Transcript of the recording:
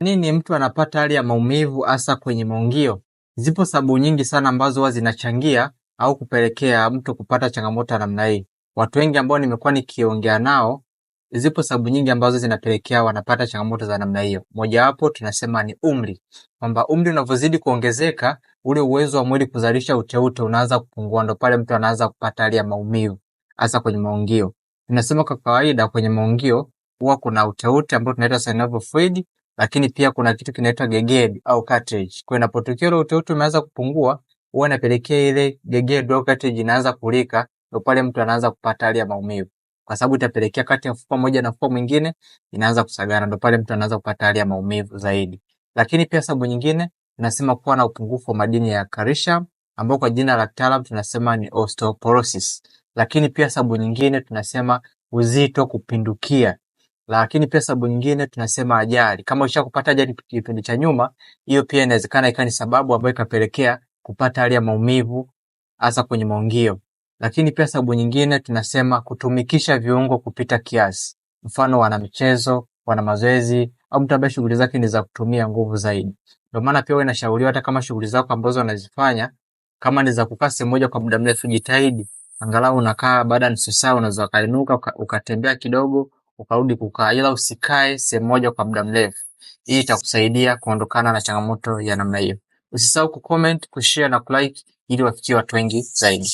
Nini mtu anapata hali ya maumivu hasa kwenye maungio? Zipo sababu nyingi sana ambazo huwa zinachangia au kupelekea mtu kupata changamoto ya namna hii. Watu wengi ambao nimekuwa nikiongea nao, zipo sababu nyingi ambazo zinapelekea wanapata changamoto za namna hiyo. Mojawapo tunasema ni umri. Kwamba umri unavyozidi kuongezeka, ule uwezo wa mwili kuzalisha uteute unaanza kupungua, ndo pale mtu anaanza kupata hali ya maumivu hasa kwenye maungio. Tunasema kwa kawaida kwenye maungio huwa kuna uteute ambao tunaita synovial fluid, lakini pia kuna kitu kinaitwa gegedi au cartilage. Kwa inapotokea ile uteute umeanza kupungua, huwa inapelekea ile gegedi au cartilage inaanza kulika, ndio pale mtu anaanza kupata hali ya maumivu. Kwa sababu itapelekea kati ya mfupa mmoja na mfupa mwingine inaanza kusagana, ndio pale mtu anaanza kupata hali ya maumivu zaidi. Lakini pia sababu nyingine tunasema kuwa na upungufu wa madini ya calcium ambao kwa jina la kitaalamu tunasema ni osteoporosis. Lakini pia sababu nyingine tunasema uzito kupindukia. Lakini pia sababu nyingine tunasema ajali. Kama ushakupata ajali kipindi cha nyuma, hiyo pia inawezekana ikawa ni sababu ambayo ikapelekea kupata hali ya maumivu hasa kwenye maungio. Lakini pia sababu nyingine tunasema kutumikisha viungo kupita kiasi. Mfano wana michezo, wana mazoezi, au mtu ambaye shughuli zake ni za kutumia nguvu zaidi. Ndio maana pia inashauriwa hata kama shughuli zako ambazo unazifanya kama ni za kukaa sehemu moja kwa muda mrefu, jitahidi angalau unakaa baada ya nusu saa unaweza kainuka ukatembea kidogo ukarudi kukaa, ila usikae sehemu moja kwa muda mrefu. Hii itakusaidia kuondokana na changamoto ya namna hiyo. Usisahau kucomment, kushare na kulike ili wafikie watu wengi zaidi.